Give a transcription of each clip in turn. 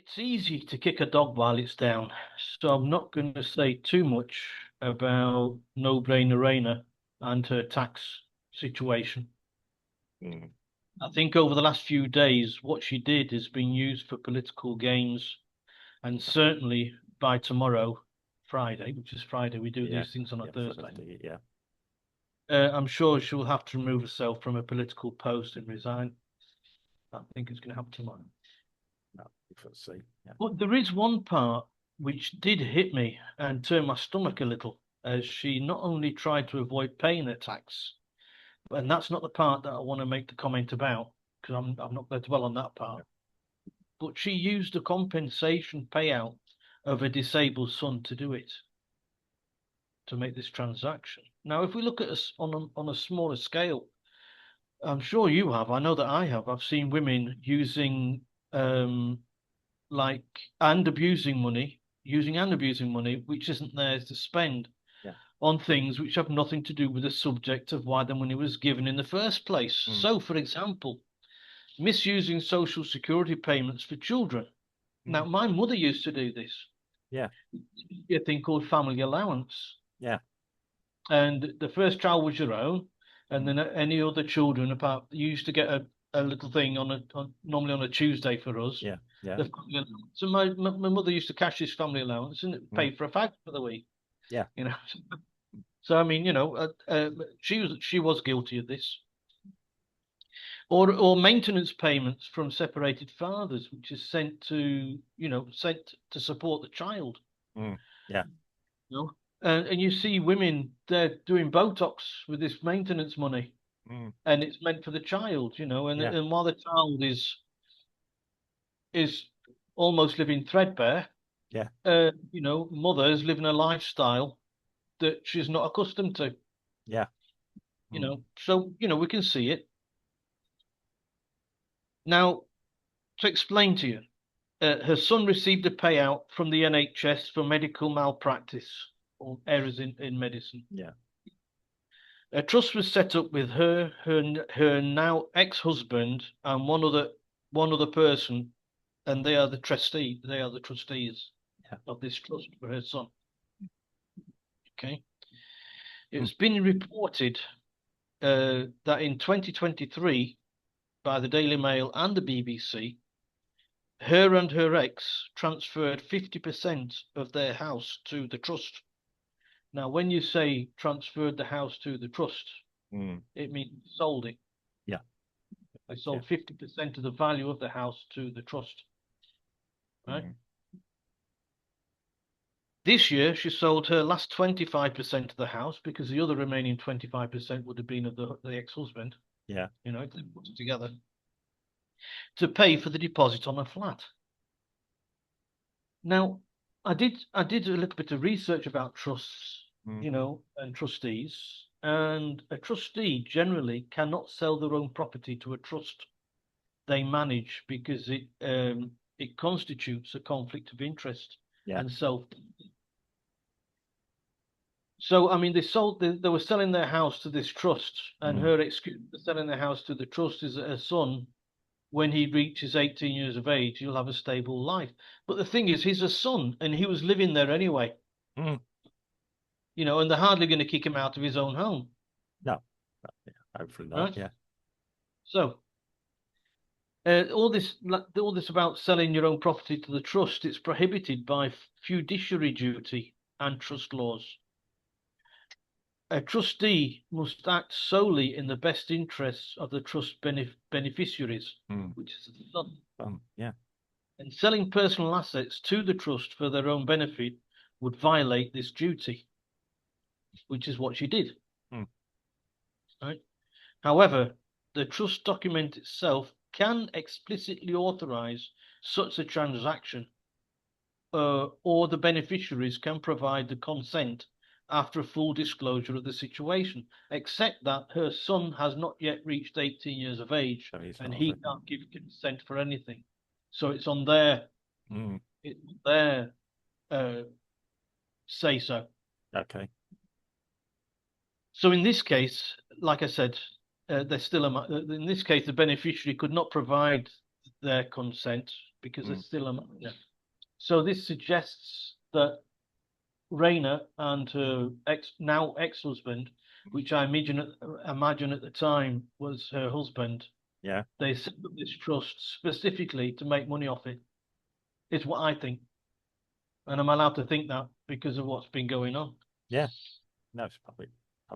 It's easy to kick a dog while it's down, so I'm not going to say too much about No-Brainer Rayner and her tax situation. Mm. I think over the last few days, what she did has been used for political gains, and certainly by tomorrow, Friday, which is Friday, we do Yeah, these things on a yeah, Thursday. Thursday, yeah. I'm sure she'll have to remove herself from a political post and resign. I think it's going to happen tomorrow. No, we'll see. Yeah. But there is one part which did hit me and turn my stomach a little, as she not only tried to avoid paying her tax, and that's not the part that I want to make the comment about, because I'm not going to dwell on that Yeah. part, but she used a compensation payout of a disabled son to do it, to make this transaction. Now, if we look at us on a smaller scale, I'm sure you have, I know that I have, I've seen women using like and abusing money, using and abusing money, which isn't theirs to spend Yeah. on things which have nothing to do with the subject of why the money was given in the first place. Mm. So, for example, misusing social security payments for children. Now, Mm. my mother used to do this, Yeah. a thing called family allowance. Yeah. And the first child was your own, and Mm. then any other children apart, you used to get a little thing normally on a Tuesday for us. Yeah. Yeah. The family allowance. So my mother used to cash this family allowance and Mm. pay for a fag for the week, Yeah. you know. So I mean, she was guilty of this, or maintenance payments from separated fathers, which is sent to support the child. Mm. Yeah. You know, and you see women they're doing Botox with this maintenance money, Mm. and it's meant for the child, and Yeah. and while the child is almost living threadbare, Yeah. mother's living a lifestyle that she's not accustomed to, Yeah. Mm. So, we can see it. Now, to explain to you, her son received a payout from the NHS for medical malpractice or errors in medicine. Yeah. A trust was set up with her now ex-husband, and one other person, and they are the trustee. They are the trustees Yeah. of this trust for her son. Okay. Mm. It's been reported that in 2023, by the Daily Mail and the BBC, her and her ex transferred 50% of their house to the trust. Now, when you say transferred the house to the trust, Mm. it means sold it. Yeah. They Yeah. sold 50% of the value of the house to the trust. Right? Mm. This year, she sold her last 25% of the house because the other remaining 25% would have been of the ex-husband, Yeah. if they put it together, to pay for the deposit on a flat. Now, I did a little bit of research about trusts, Mm. and trustees, and a trustee generally cannot sell their own property to a trust they manage because it constitutes a conflict of interest Yeah. and self. So I mean, they were selling their house to this trust, and Mm. her excuse for selling their house to the trust is that her son, when he reaches 18 years of age, he'll have a stable life. But the thing is, he's a son, and he was living there anyway. Mm. And they're hardly going to kick him out of his own home, No. Yeah. Hopefully not. right? Yeah. So, all this about selling your own property to the trust, it's prohibited by fiduciary duty and trust laws. A trustee must act solely in the best interests of the trust beneficiaries, Mm. which is the son. Yeah. And selling personal assets to the trust for their own benefit would violate this duty, which is what she did. Mm. Right? However, the trust document itself can explicitly authorize such a transaction, or the beneficiaries can provide the consent after a full disclosure of the situation, except that her son has not yet reached 18 years of age So he's and not he affected. can't give consent for anything. So it's on their Mm. uh, say so. Okay. So in this case, like I said, there's still in this case, the beneficiary could not provide their consent because there's still a minor. So this suggests that Rayner and her now ex-husband, which I imagine at the time was her husband, Yeah. they set up this trust specifically to make money off it. Is what I think, and I'm allowed to think that because of what's been going on. Yeah. No, it's public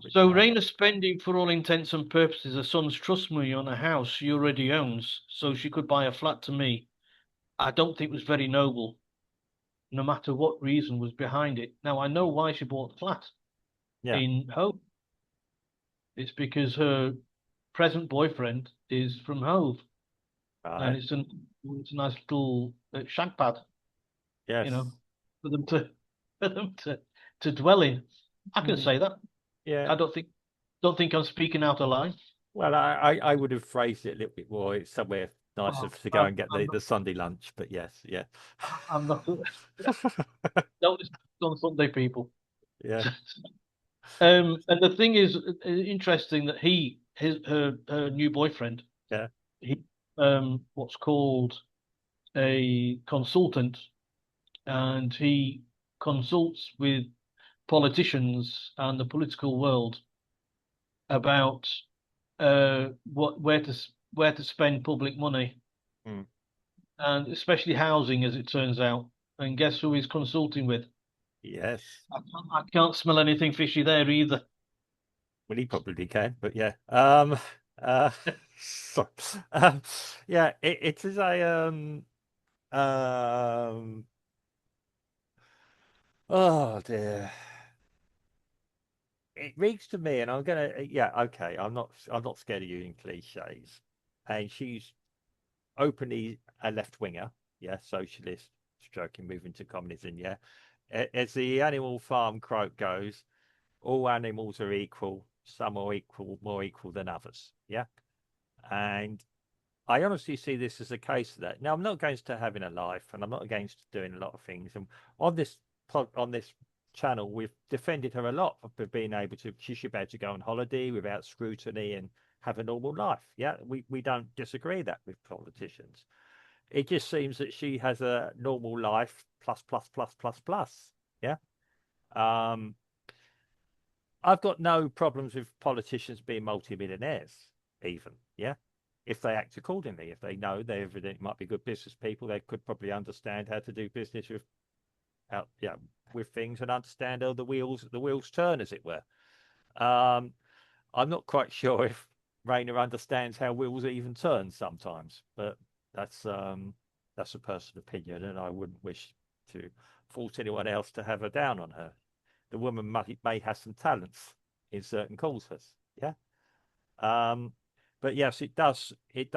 So domain. Rayner's spending, for all intents and purposes, her son's trust money on a house she already owns, so she could buy a flat. To me, I don't think was very noble, no matter what reason was behind it. Now I know why she bought the flat Yeah. in Hove. It's because her present boyfriend is from Hove, and Right. it's a nice little shag pad, you Yes. know, for them to for them to dwell in. I can Mm. say that. Yeah. I don't think I'm speaking out of line. Well, I would have phrased it a little bit more. It's somewhere nicer Oh, to go I'm, and get I'm the not. Sunday lunch, but yes, yeah. I'm not. Don't listen on Sunday, people. Yeah. And the thing is, interesting that her new boyfriend, Yeah. he, what's called a consultant, and he consults with politicians and the political world about where to spend public money, Mm. and especially housing, as it turns out. And guess who he's consulting with? Yes. I can't smell anything fishy there either. Well, he probably can, but yeah. Uh, so, yeah, it is a, um, oh dear. It reeks to me, and I'm gonna, yeah, okay. I'm not scared of using cliches. And she's openly a left winger, yeah, socialist, stroking, moving to communism, yeah. As the animal farm quote goes, all animals are equal. Some are equal, more equal than others, yeah. And I honestly see this as a case of that. Now, I'm not against her having a life, and I'm not against doing a lot of things. And on this on this channel, we've defended her a lot for being able to. She should be able to go on holiday without scrutiny and have a normal life. Yeah, we don't disagree that with politicians. It just seems that she has a normal life plus plus plus plus plus. Yeah. Um, I've got no problems with politicians being multimillionaires, even. Yeah. If they act accordingly, if they know they might be good business people, they could probably understand how to do business with, yeah, with things and understand how the wheels turn, as it were. Um, I'm not quite sure if Rayner understands how wheels even turn sometimes, but that's a personal opinion, and I wouldn't wish to force anyone else to have a down on her. The woman may have some talents in certain causes, yeah. Um, but yes, it does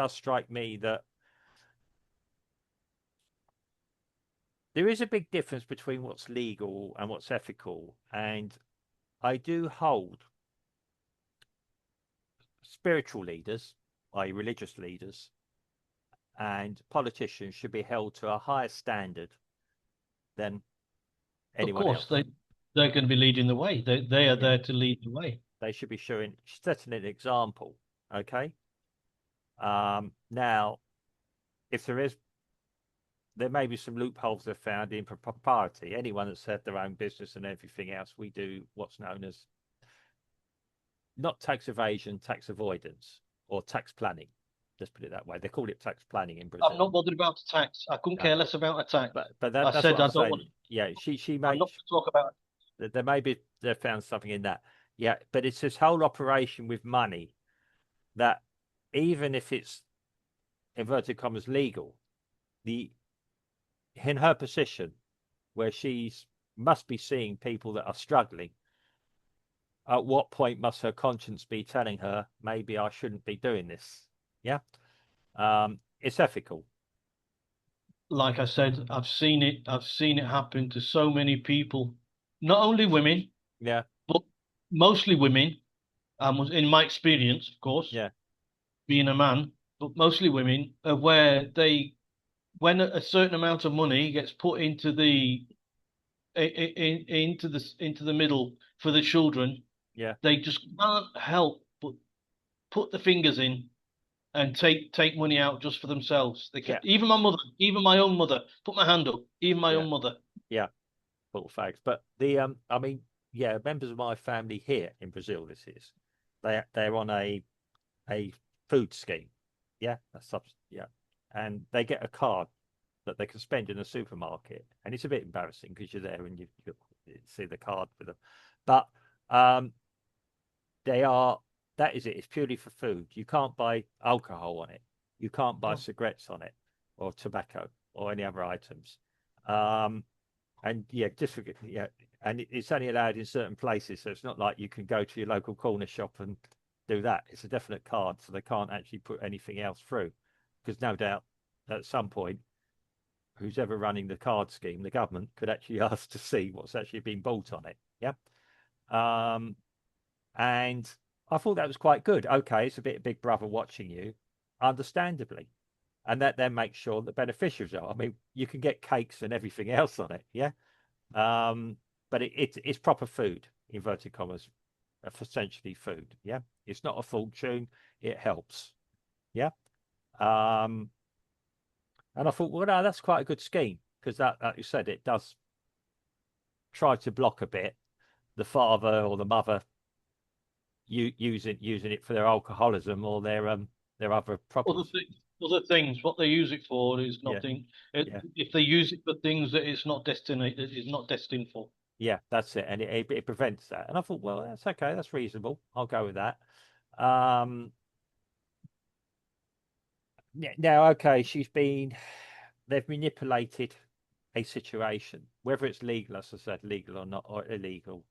strike me that there is a big difference between what's legal and what's ethical, and I do hold spiritual leaders, i.e., religious leaders, and politicians should be held to a higher standard than Of anyone course, else. they're going to be leading the way. They are Yeah, there to lead the way. they should be setting an example. Okay. Now, if there may be some loopholes they've found in propriety. Anyone that's had their own business and everything else, we do what's known as not tax evasion, tax avoidance, or tax planning. Let's put it that way. They call it tax planning in I'm Brazil. not bothered about a tax. I couldn't No, care less about a tax. but I that's what said I'm I don't want. saying. Yeah, she I'm may not going to talk about it. there may be they found something in that. Yeah, but it's this whole operation with money that even if it's inverted commas legal, the in her position where she's must be seeing people that are struggling, at what point must her conscience be telling her maybe I shouldn't be doing this? Yeah. It's ethical. Like I said, I've seen it. I've seen it happen to so many people, not only women, Yeah. but mostly women. In my experience, of course, Yeah. being a man, but mostly women, where when a certain amount of money gets put into into the middle for the children, Yeah. they just can't help but put the fingers in and take money out just for themselves. They can, Yeah, even my mother, even my own mother. Put my hand up. Even my yeah, own mother. yeah. Full facts. But the I mean, yeah, members of my family here in Brazil, this is they're on a food scheme. Yeah, yeah, and they get a card that they can spend in a supermarket, and it's a bit embarrassing because you're there and you see the card with them, but um, they are that is it. It's purely for food. You can't buy alcohol on it. You can't buy Oh, cigarettes on it, or tobacco, or any other items. Um, and yeah, just forget, yeah, and it's only allowed in certain places, so it's not like you can go to your local corner shop and do that. It's a definite card, so they can't actually put anything else through, because no doubt at some point, who's ever running the card scheme, the government could actually ask to see what's actually been bought on it. Yeah, um, and I thought that was quite good. Okay, it's a bit of Big Brother watching you, understandably, and that then makes sure the beneficiaries are. I mean, you can get cakes and everything else on it. Yeah. Um, but it's proper food, inverted commas, essentially food. Yeah, it's not a fortune. It helps. Yeah. Um, and I thought, well, no, that's quite a good scheme because that, like you said, it does try to block a bit the father or the mother using it for their alcoholism or their other other problems. things, other things. What they use it for is Yeah, nothing. yeah, If they use it for things that it's not destined, it is not destined for. yeah. That's it, and it prevents that. And I thought, well, that's okay. That's reasonable. I'll go with that. Um, Now, okay, they've manipulated a situation, whether it's legal, as I said, legal or not, or illegal.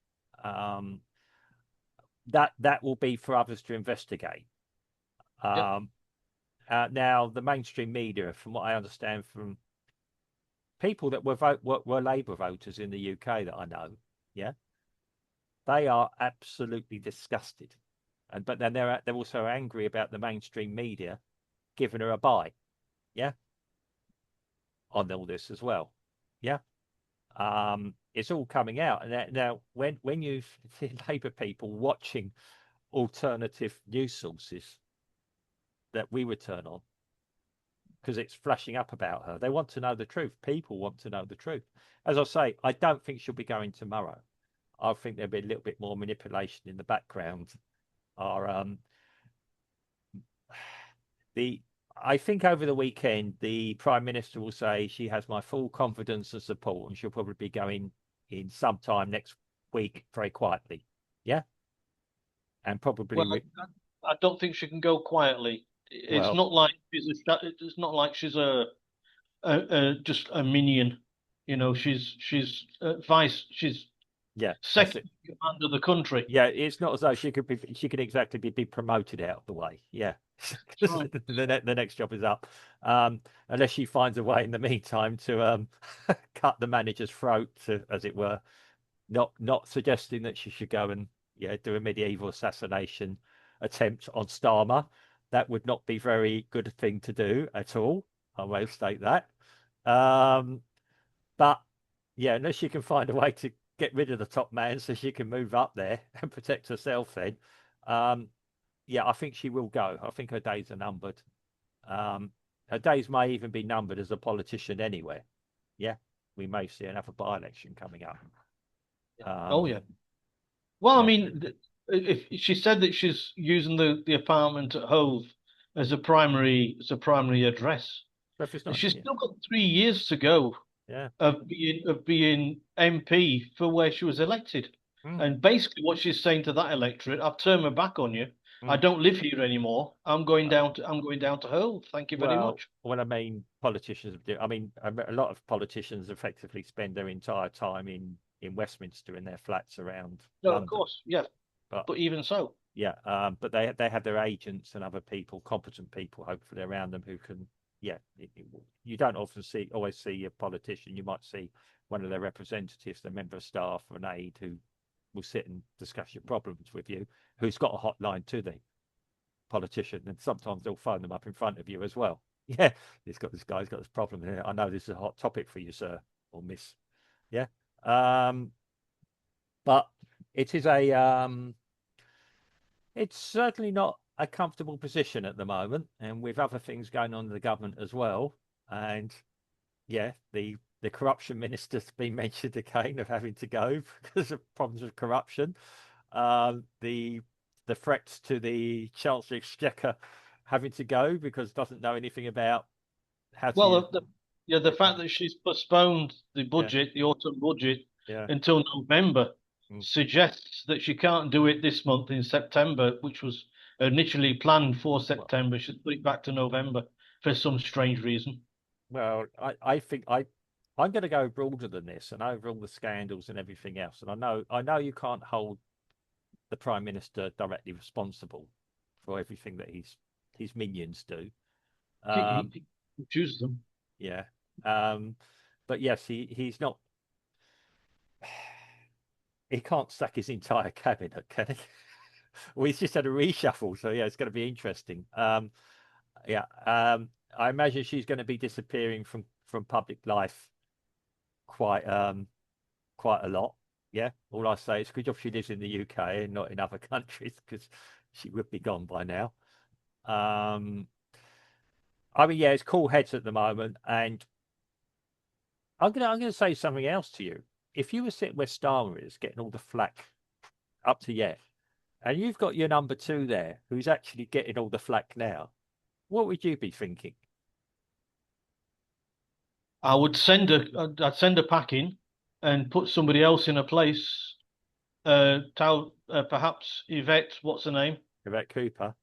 Um, that will be for others to investigate. Yep. Um, Now, the mainstream media, from what I understand from people that were Labour voters in the UK that I know, yeah, they are absolutely disgusted, and but then they're also angry about the mainstream media giving her a buy, yeah, on all this as well, yeah. It's all coming out. And now, when you see Labour people watching alternative news sources that we would turn on because it's flashing up about her, they want to know the truth. People want to know the truth. As I say, I don't think she'll be going tomorrow. I think there'll be a little bit more manipulation in the background. Or the I think over the weekend the Prime Minister will say she has my full confidence and support, and she'll probably be going in sometime next week very quietly. Yeah, and probably Well, I don't think she can go quietly. It's well, not like it's not like she's just a minion. She's vice. She's yeah, that's second it. in command of the country. Yeah, it's not as though she could exactly be promoted out of the way. Yeah, That's right. the next job is up, unless she finds a way in the meantime to cut the manager's throat, to, as it were. Not suggesting that she should go and do a medieval assassination attempt on Starmer. That would not be very good thing to do at all. I will state that. Um, but yeah, unless she can find a way to get rid of the top man so she can move up there and protect herself, then um, yeah, I think she will go. I think her days are numbered. Um, Her days may even be numbered as a politician anywhere. Yeah, we may see another by-election coming up. Oh Um, yeah. Well, I yeah, mean, if she said that she's using the apartment at Hove as a primary address, but if it's and not, she's yeah, still got 3 years to go yeah. of being MP for where she was elected. Mm, And basically, what she's saying to that electorate, I've turned my back on you. I mm. don't live here anymore. I'm going down to Hove. Thank you very Well, much. when I mean politicians, I mean a lot of politicians effectively spend their entire time in Westminster in their flats around No, of London. course, yeah. But But even so, yeah, but they have their agents and other people, competent people, hopefully around them who can. Yeah, you don't often always see a politician. You might see one of their representatives, the member of staff, or an aide who will sit and discuss your problems with you, who's got a hotline to the politician, and sometimes they'll phone them up in front of you as well. Yeah, this guy's got this problem here. I know this is a hot topic for you, sir or miss. Yeah, um, but it is a it's certainly not. a comfortable position at the moment, and with other things going on in the government as well. And yeah, the corruption minister's been mentioned again of having to go because of problems with corruption. The threats to the Chancellor Exchequer having to go because doesn't know anything about how to. Well, yeah, the fact that she's postponed the Yeah, budget, the autumn budget, yeah. until November Mm. suggests that she can't do it this month in September, which was initially planned for Well, September. She's put it back to November for some strange reason. well, I think I'm going to go broader than this, and over all the scandals and everything else. And I know you can't hold the Prime Minister directly responsible for everything that his minions do. Um, He chooses them. yeah. Um, but yes, he's not. He can't sack his entire cabinet, can he? Well, he's just had a reshuffle, so yeah, it's going to be interesting. Yeah, I imagine she's going to be disappearing from public life quite quite a lot. Yeah, all I say is good job she lives in the UK and not in other countries because she would be gone by now. Um, I mean, yeah, it's cool heads at the moment, and I'm gonna say something else to you. If you were sitting where Starmer is, getting all the flack up to yet, and you've got your number two there, who's actually getting all the flack now, what would you be thinking? I'd send her packing and put somebody else in a place. Perhaps Yvette, what's her name? About Cooper?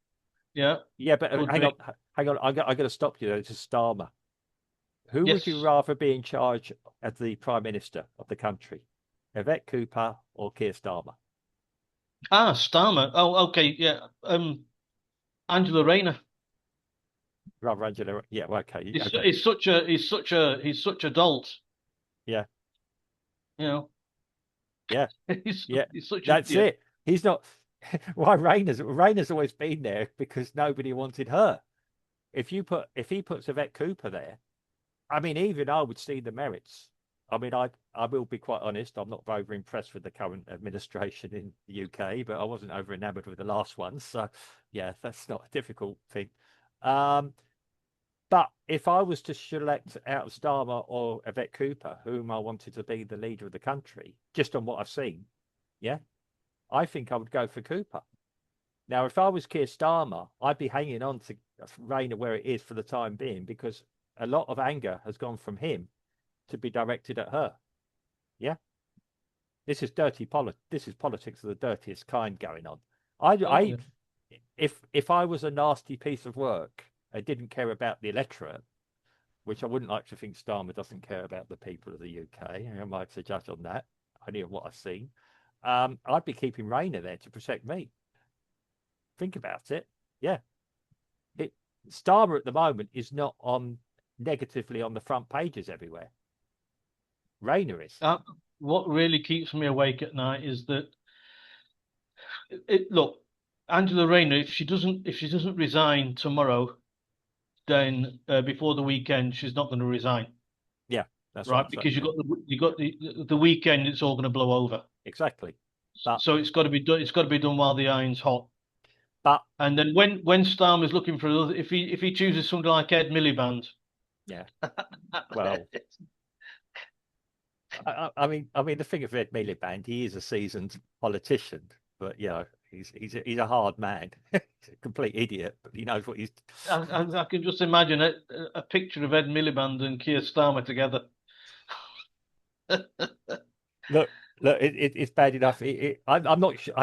Yeah, Yeah, but could hang on, be. hang on. I got to stop you though. It's Starmer. Who would you Yes. rather be in charge as the Prime Minister of the country? Yvette Cooper or Keir Starmer? Ah, Starmer. Oh, okay. Yeah. Angela Rayner. Rather Angela. Yeah, well, okay. Okay. He's such a dolt. Yeah. You know, Yeah. he's Yeah. he's such an That's idiot. it. He's not. Why Rayner's always been there because nobody wanted her. If he puts Yvette Cooper there, I mean, even I would see the merits. I mean, I will be quite honest. I'm not over impressed with the current administration in the UK, but I wasn't over enamored with the last one. So, yeah, that's not a difficult thing. Um, but if I was to select out of Starmer or Yvette Cooper, whom I wanted to be the leader of the country, just on what I've seen, yeah, I think I would go for Cooper. Now, if I was Keir Starmer, I'd be hanging on to Rayner where it is for the time being because a lot of anger has gone from him to be directed at her. Yeah, this is dirty politics. This is politics of the dirtiest kind going on. Oh, I, yeah. if I was a nasty piece of work, I didn't care about the electorate, which I wouldn't like to think Starmer doesn't care about the people of the UK. I might to judge on that, only on what I've seen. I'd be keeping Rayner there to protect me. Think about it. Yeah, it Starmer at the moment is not on negatively on the front pages everywhere. Rayner is. Uh, what really keeps me awake at night is that look, Angela Rayner, if she doesn't resign tomorrow, then before the weekend, she's not going to resign, Yeah, that's what right? I'm saying. Because Yeah, you got the weekend, it's all going to blow over. exactly. But So it's got to be done. It's got to be done while the iron's hot. but And then when Starmer's looking for another, if he chooses somebody like Ed Miliband, yeah, well, I mean, the thing of Ed Miliband, he is a seasoned politician, but you know, he's a hard man, he's a complete idiot, but he knows what he's. I can just imagine a picture of Ed Miliband and Keir Starmer together. Look, look, it's bad enough. I'm not sure.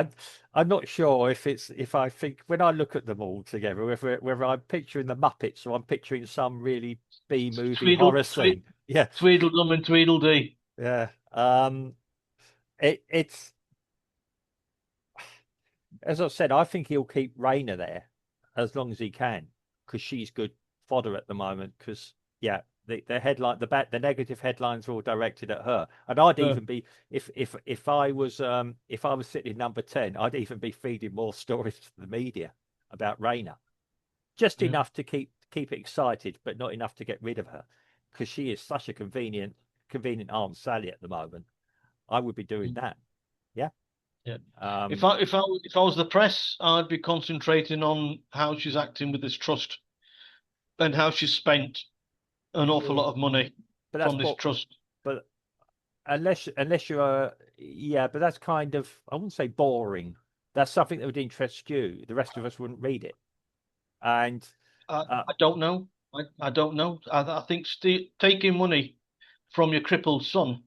I'm not sure if I think when I look at them all together, whether I'm picturing the Muppets or I'm picturing some really B movie horror scene. Yeah, Tweedledum and Tweedledee. yeah. It's as I said, I think he'll keep Rayner there as long as he can because she's good fodder at the moment. Because yeah, the headline, the negative headlines are all directed at her, and I'd Uh, even be if I was sitting number 10, I'd even be feeding more stories to the media about Rayner, just yeah. enough to keep it excited, but not enough to get rid of her because she is such a convenient Aunt Sally at the moment. I would be doing Mm. that. Yeah. Yeah. Um, If I was the press, I'd be concentrating on how she's acting with this trust and how she's spent an awful yeah, lot of money but that's from this trust. but unless you're yeah, but that's kind of, I wouldn't say boring. That's something that would interest you. The rest of us wouldn't read it. And uh, I don't know. I don't know. I think taking money from your crippled son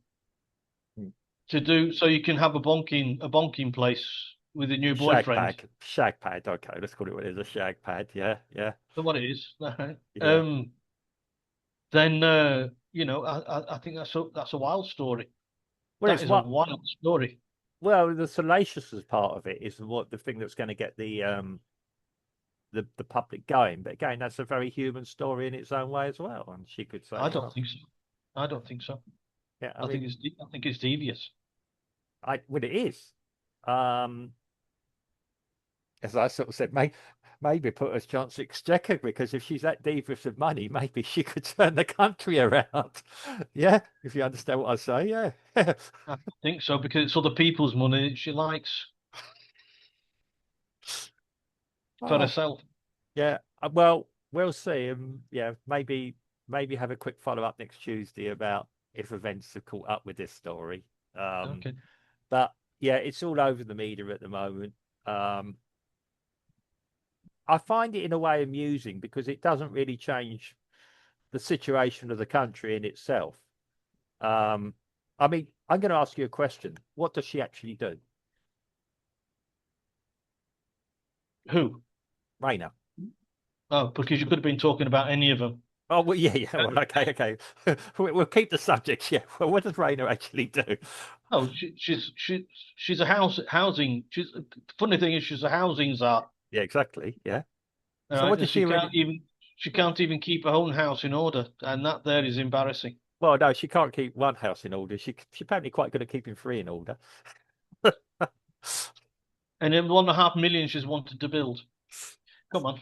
to do so you can have a bonking place with your new boyfriend. shag pad. Okay, let's call it what it is, a shag pad. Yeah, yeah, That's what it is. yeah. Um, then I think that's a wild story. Well, That it's is a what. wild story. Well, the salaciousness part of it is what the thing that's going to get the public going. But again, that's a very human story in its own way as well. And she could say, I don't well, think so. I don't think so. yeah, I I think mean, it's devious. well, it is. Um, as I sort of said, maybe put us chance exchequer, because if she's that devious of money, maybe she could turn the country around. Yeah, if you understand what I say, yeah. I think so because it's other people's money that she likes for Oh, herself. yeah. Well, we'll see. Yeah, maybe have a quick follow up next Tuesday about if events have caught up with this story. Um, Okay. but yeah, it's all over the media at the moment. Um, I find it in a way amusing because it doesn't really change the situation of the country in itself. Um, I mean, I'm going to ask you a question. What does she actually do, Who? Rayner? Oh, because you could have been talking about any of them. Oh, well, yeah, yeah. Well, okay, okay. We'll keep the subject. Yeah. Well, what does Rayner actually do? Oh, she's a housing. She's the funny thing is she's a housing czar. Yeah, exactly. Yeah. All So right, what and does she really? she can't even keep her own house in order, and that there is embarrassing. Well, no, she can't keep one house in order. She apparently quite good at keeping three in order. And then 1.5 million she's wanted to build. Come on.